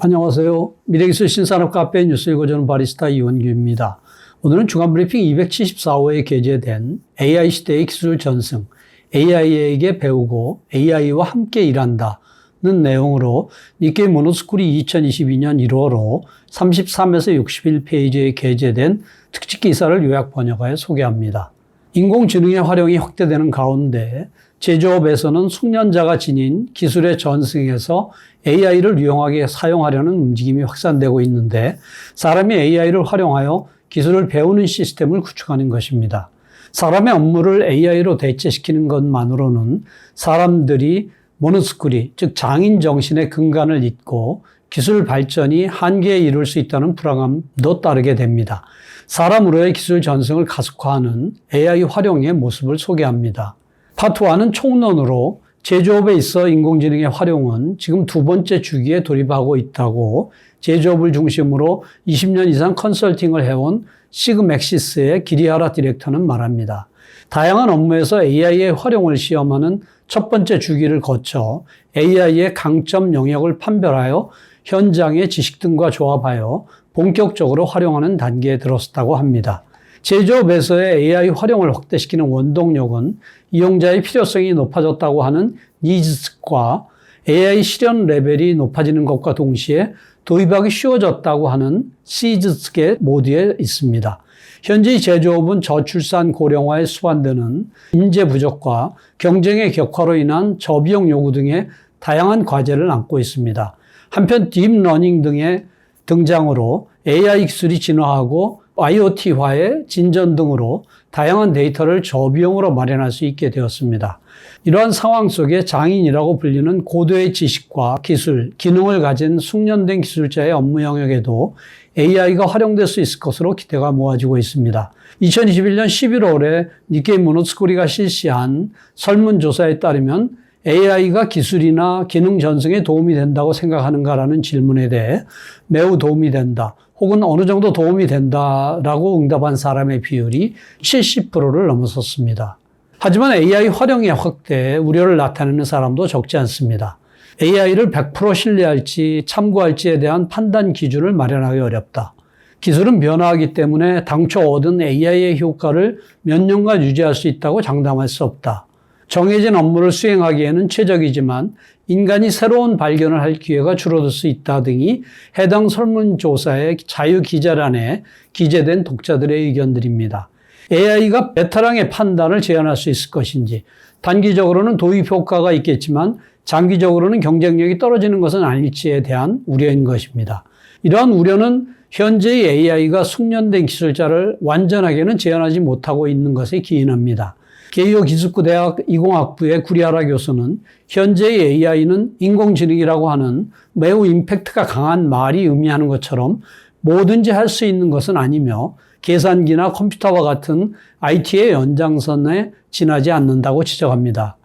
안녕하세요. 미래기술 신산업 카페 뉴스 읽어주는 바리스타 이원규입니다. 오늘은 주간브리핑 274호에 게재된 AI 시대의 기술 전승, AI에게 배우고 AI와 함께 일한다는 내용으로 니케이 모노스쿨이 2022년 1월호 33에서 61페이지에 게재된 특집 기사를 요약 번역하여 소개합니다. 인공지능의 활용이 확대되는 가운데 제조업에서는 숙련자가 지닌 기술의 전승에서 AI를 유용하게 사용하려는 움직임이 확산되고 있는데 사람이 AI를 활용하여 기술을 배우는 시스템을 구축하는 것입니다. 사람의 업무를 AI로 대체시키는 것만으로는 사람들이 모노스쿨이 즉 장인 정신의 근간을 잊고 기술 발전이 한계에 이를 수 있다는 불안감도 따르게 됩니다. 사람으로의 기술 전승을 가속화하는 AI 활용의 모습을 소개합니다. 파트 1은 총론으로 제조업에 있어 인공지능의 활용은 지금 두 번째 주기에 돌입하고 있다고 제조업을 중심으로 20년 이상 컨설팅을 해온 시그맥시스의 기리하라 디렉터는 말합니다. 다양한 업무에서 AI의 활용을 시험하는 첫 번째 주기를 거쳐 AI의 강점 영역을 판별하여 현장의 지식 등과 조합하여 본격적으로 활용하는 단계에 들었다고 합니다. 제조업에서의 AI 활용을 확대시키는 원동력은 이용자의 필요성이 높아졌다고 하는 니즈과 AI 실현 레벨이 높아지는 것과 동시에 도입하기 쉬워졌다고 하는 시즈계 모두에 있습니다. 현재 제조업은 저출산 고령화에 수반되는 인재 부족과 경쟁의 격화로 인한 저비용 요구 등의 다양한 과제를 안고 있습니다. 한편 딥러닝 등의 등장으로 AI 기술이 진화하고 IoT화의 진전 등으로 다양한 데이터를 저비용으로 마련할 수 있게 되었습니다. 이러한 상황 속에 장인이라고 불리는 고도의 지식과 기술, 기능을 가진 숙련된 기술자의 업무 영역에도 AI가 활용될 수 있을 것으로 기대가 모아지고 있습니다. 2021년 11월에 니케이 모노스쿨이가 실시한 설문조사에 따르면 AI가 기술이나 기능 전승에 도움이 된다고 생각하는가라는 질문에 대해 매우 도움이 된다, 혹은 어느 정도 도움이 된다라고 응답한 사람의 비율이 70%를 넘어섰습니다. 하지만 AI 활용의 확대에 우려를 나타내는 사람도 적지 않습니다. AI를 100% 신뢰할지 참고할지에 대한 판단 기준을 마련하기 어렵다. 기술은 변화하기 때문에 당초 얻은 AI의 효과를 몇 년간 유지할 수 있다고 장담할 수 없다. 정해진 업무를 수행하기에는 최적이지만 인간이 새로운 발견을 할 기회가 줄어들 수 있다 등이 해당 설문조사의 자유기자란에 기재된 독자들의 의견들입니다. AI가 베테랑의 판단을 제한할 수 있을 것인지, 단기적으로는 도입 효과가 있겠지만 장기적으로는 경쟁력이 떨어지는 것은 아닐지에 대한 우려인 것입니다. 이러한 우려는 현재의 AI가 숙련된 기술자를 완전하게는 제한하지 못하고 있는 것에 기인합니다. 게이오 기숙구대학 이공학부의 구리하라 교수는 현재의 AI는 인공지능이라고 하는 매우 임팩트가 강한 말이 의미하는 것처럼 뭐든지 할 수 있는 것은 아니며 계산기나 컴퓨터와 같은 IT의 연장선에 지나지 않는다고 지적합니다.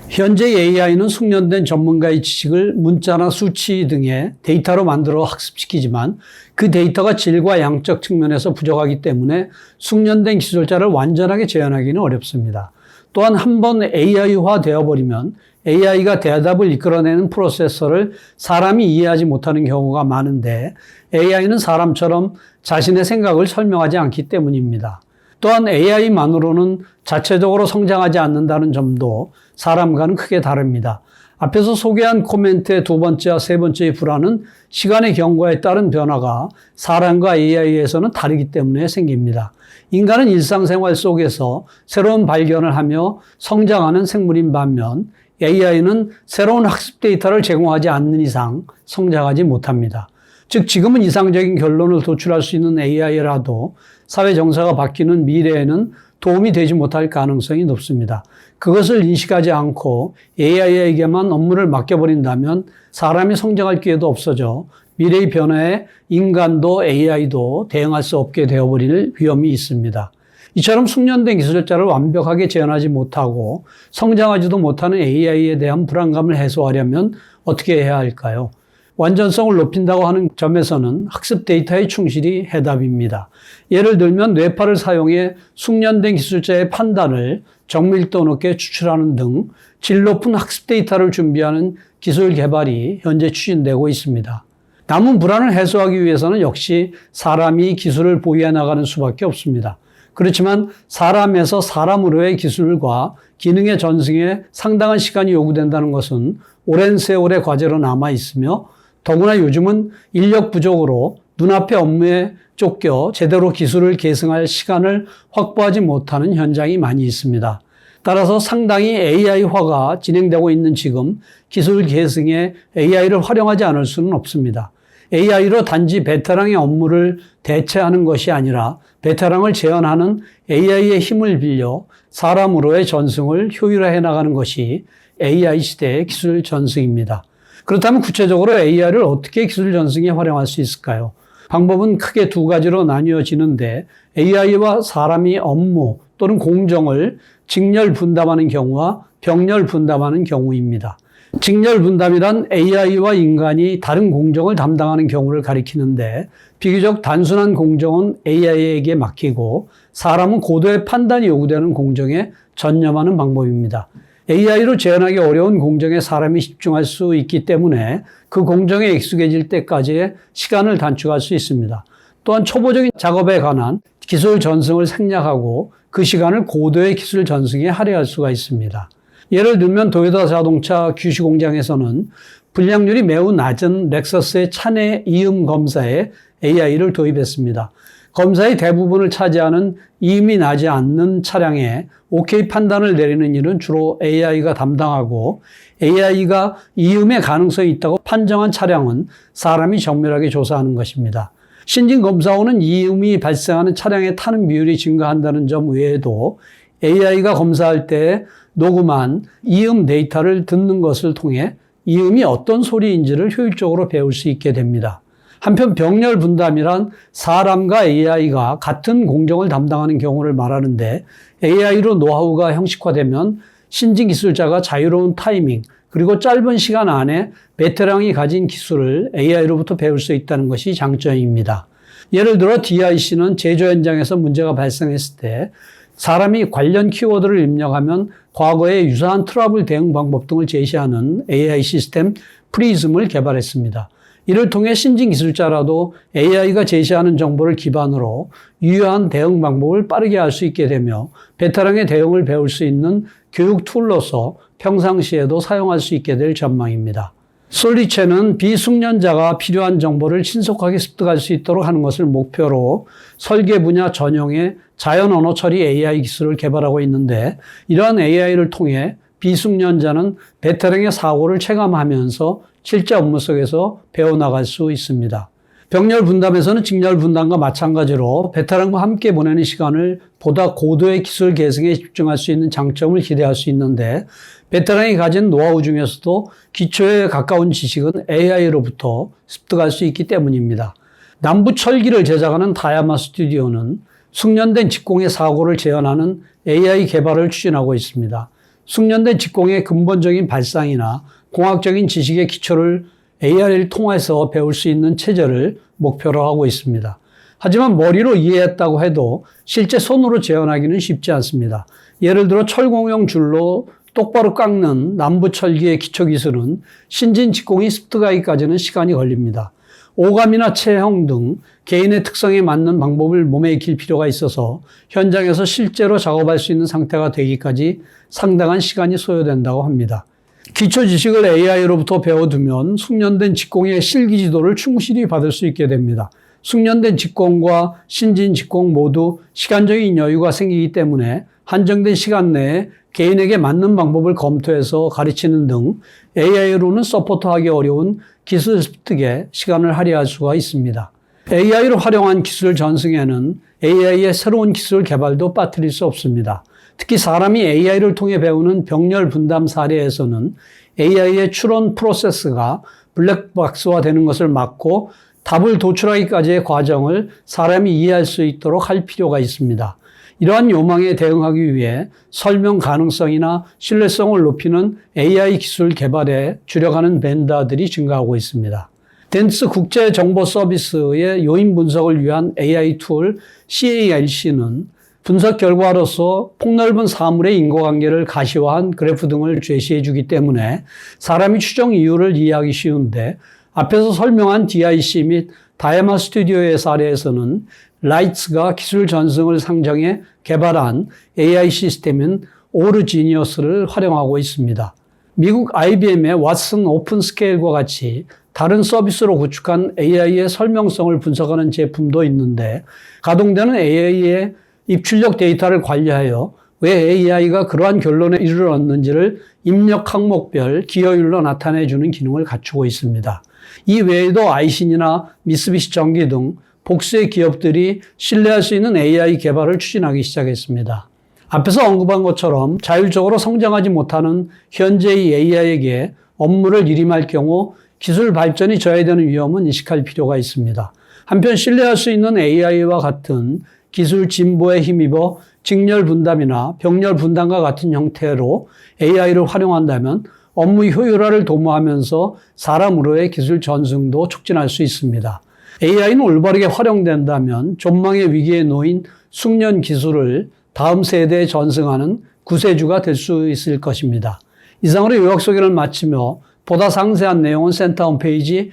현재 AI는 숙련된 전문가의 지식을 문자나 수치 등의 데이터로 만들어 학습시키지만 그 데이터가 질과 양적 측면에서 부족하기 때문에 숙련된 기술자를 완전하게 재현하기는 어렵습니다. 또한 한번 AI화 되어버리면 AI가 대답을 이끌어내는 프로세서를 사람이 이해하지 못하는 경우가 많은데 AI는 사람처럼 자신의 생각을 설명하지 않기 때문입니다. 또한 AI만으로는 자체적으로 성장하지 않는다는 점도 사람과는 크게 다릅니다. 앞에서 소개한 코멘트의 두 번째와 세 번째의 불안은 시간의 경과에 따른 변화가 사람과 AI에서는 다르기 때문에 생깁니다. 인간은 일상생활 속에서 새로운 발견을 하며 성장하는 생물인 반면 AI는 새로운 학습 데이터를 제공하지 않는 이상 성장하지 못합니다. 즉 지금은 이상적인 결론을 도출할 수 있는 AI라도 사회 정서가 바뀌는 미래에는 도움이 되지 못할 가능성이 높습니다. 그것을 인식하지 않고 AI에게만 업무를 맡겨버린다면 사람이 성장할 기회도 없어져 미래의 변화에 인간도 AI도 대응할 수 없게 되어버릴 위험이 있습니다. 이처럼 숙련된 기술자를 완벽하게 재현하지 못하고 성장하지도 못하는 AI에 대한 불안감을 해소하려면 어떻게 해야 할까요? 완전성을 높인다고 하는 점에서는 학습 데이터의 충실이 해답입니다. 예를 들면 뇌파를 사용해 숙련된 기술자의 판단을 정밀도 높게 추출하는 등 질 높은 학습 데이터를 준비하는 기술 개발이 현재 추진되고 있습니다. 남은 불안을 해소하기 위해서는 역시 사람이 기술을 보유해 나가는 수밖에 없습니다. 그렇지만 사람에서 사람으로의 기술과 기능의 전승에 상당한 시간이 요구된다는 것은 오랜 세월의 과제로 남아 있으며 더구나 요즘은 인력 부족으로 눈앞의 업무에 쫓겨 제대로 기술을 계승할 시간을 확보하지 못하는 현장이 많이 있습니다. 따라서 상당히 AI화가 진행되고 있는 지금 기술 계승에 AI를 활용하지 않을 수는 없습니다. AI로 단지 베테랑의 업무를 대체하는 것이 아니라 베테랑을 재현하는 AI의 힘을 빌려 사람으로의 전승을 효율화해 나가는 것이 AI 시대의 기술 전승입니다. 그렇다면 구체적으로 AI를 어떻게 기술 전승에 활용할 수 있을까요? 방법은 크게 두 가지로 나뉘어지는데 AI와 사람이 업무 또는 공정을 직렬 분담하는 경우와 병렬 분담하는 경우입니다. 직렬 분담이란 AI와 인간이 다른 공정을 담당하는 경우를 가리키는데 비교적 단순한 공정은 AI에게 맡기고 사람은 고도의 판단이 요구되는 공정에 전념하는 방법입니다. AI로 재현하기 어려운 공정에 사람이 집중할 수 있기 때문에 그 공정에 익숙해질 때까지의 시간을 단축할 수 있습니다. 또한 초보적인 작업에 관한 기술 전승을 생략하고 그 시간을 고도의 기술 전승에 할애할 수가 있습니다. 예를 들면 도요타 자동차 규슈 공장에서는 불량률이 매우 낮은 렉서스의 차내 이음 검사에 AI를 도입했습니다. 검사의 대부분을 차지하는 이음이 나지 않는 차량에 OK 판단을 내리는 일은 주로 AI가 담당하고 AI가 이음의 가능성이 있다고 판정한 차량은 사람이 정밀하게 조사하는 것입니다. 신진 검사원은 이음이 발생하는 차량의 타는 비율이 증가한다는 점 외에도 AI가 검사할 때 녹음한 이음 데이터를 듣는 것을 통해 이음이 어떤 소리인지를 효율적으로 배울 수 있게 됩니다. 한편 병렬 분담이란 사람과 AI가 같은 공정을 담당하는 경우를 말하는데 AI로 노하우가 형식화되면 신진 기술자가 자유로운 타이밍 그리고 짧은 시간 안에 베테랑이 가진 기술을 AI로부터 배울 수 있다는 것이 장점입니다. 예를 들어 DIC는 제조 현장에서 문제가 발생했을 때 사람이 관련 키워드를 입력하면 과거의 유사한 트러블 대응 방법 등을 제시하는 AI 시스템 프리즘을 개발했습니다. 이를 통해 신진 기술자라도 AI가 제시하는 정보를 기반으로 유효한 대응 방법을 빠르게 할 수 있게 되며 베테랑의 대응을 배울 수 있는 교육 툴로서 평상시에도 사용할 수 있게 될 전망입니다. 솔리체는 비숙련자가 필요한 정보를 신속하게 습득할 수 있도록 하는 것을 목표로 설계 분야 전용의 자연 언어 처리 AI 기술을 개발하고 있는데 이러한 AI를 통해 비숙련자는 베테랑의 사고를 체감하면서 실제 업무 속에서 배워나갈 수 있습니다. 병렬 분담에서는 직렬 분담과 마찬가지로 베테랑과 함께 보내는 시간을 보다 고도의 기술 계승에 집중할 수 있는 장점을 기대할 수 있는데 베테랑이 가진 노하우 중에서도 기초에 가까운 지식은 AI로부터 습득할 수 있기 때문입니다. 남부 철기를 제작하는 다야마 스튜디오는 숙련된 직공의 사고를 재현하는 AI 개발을 추진하고 있습니다. 숙련된 직공의 근본적인 발상이나 공학적인 지식의 기초를 AI를 통해서 배울 수 있는 체제를 목표로 하고 있습니다. 하지만 머리로 이해했다고 해도 실제 손으로 재현하기는 쉽지 않습니다. 예를 들어 철공용 줄로 똑바로 깎는 남부철기의 기초기술은 신진 직공이 습득하기까지는 시간이 걸립니다. 오감이나 체형 등 개인의 특성에 맞는 방법을 몸에 익힐 필요가 있어서 현장에서 실제로 작업할 수 있는 상태가 되기까지 상당한 시간이 소요된다고 합니다. 기초 지식을 AI로부터 배워두면 숙련된 직공의 실기 지도를 충실히 받을 수 있게 됩니다. 숙련된 직공과 신진 직공 모두 시간적인 여유가 생기기 때문에 한정된 시간 내에 개인에게 맞는 방법을 검토해서 가르치는 등 AI로는 서포트하기 어려운 기술 습득에 시간을 할애할 수가 있습니다. AI를 활용한 기술 전승에는 AI의 새로운 기술 개발도 빠뜨릴 수 없습니다. 특히 사람이 AI를 통해 배우는 병렬 분담 사례에서는 AI의 추론 프로세스가 블랙박스화 되는 것을 막고 답을 도출하기까지의 과정을 사람이 이해할 수 있도록 할 필요가 있습니다. 이러한 요망에 대응하기 위해 설명 가능성이나 신뢰성을 높이는 AI 기술 개발에 주력하는 벤더들이 증가하고 있습니다. 댄스 국제정보서비스의 요인 분석을 위한 AI 툴 CARC는 분석 결과로서 폭넓은 사물의 인과관계를 가시화한 그래프 등을 제시해 주기 때문에 사람이 추정 이유를 이해하기 쉬운데 앞에서 설명한 DIC 및 다야마 스튜디오의 사례에서는 라이츠가 기술 전승을 상정해 개발한 AI 시스템인 오르지니어스를 활용하고 있습니다. 미국 IBM의 왓슨 오픈 스케일과 같이 다른 서비스로 구축한 AI의 설명성을 분석하는 제품도 있는데, 가동되는 AI의 입출력 데이터를 관리하여 왜 AI가 그러한 결론에 이르렀는지를 입력 항목별 기여율로 나타내주는 기능을 갖추고 있습니다. 이 외에도 아이신이나 미쓰비시 전기 등 복수의 기업들이 신뢰할 수 있는 AI 개발을 추진하기 시작했습니다. 앞에서 언급한 것처럼 자율적으로 성장하지 못하는 현재의 AI에게 업무를 일임할 경우 기술 발전이 저해되는 위험은 인식할 필요가 있습니다. 한편 신뢰할 수 있는 AI와 같은 기술 진보에 힘입어 직렬 분담이나 병렬 분담과 같은 형태로 AI를 활용한다면 업무 효율화를 도모하면서 사람으로의 기술 전승도 촉진할 수 있습니다. AI는 올바르게 활용된다면 존망의 위기에 놓인 숙련 기술을 다음 세대에 전승하는 구세주가 될 수 있을 것입니다. 이상으로 요약 소개를 마치며 보다 상세한 내용은 센터 홈페이지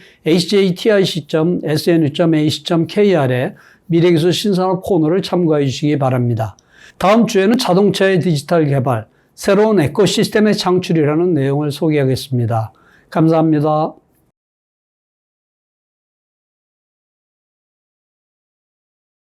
hjtic.snu.ac.kr에 미래기술 신산업 코너를 참고해 주시기 바랍니다. 다음 주에는 자동차의 디지털 개발, 새로운 에코시스템의 창출이라는 내용을 소개하겠습니다. 감사합니다.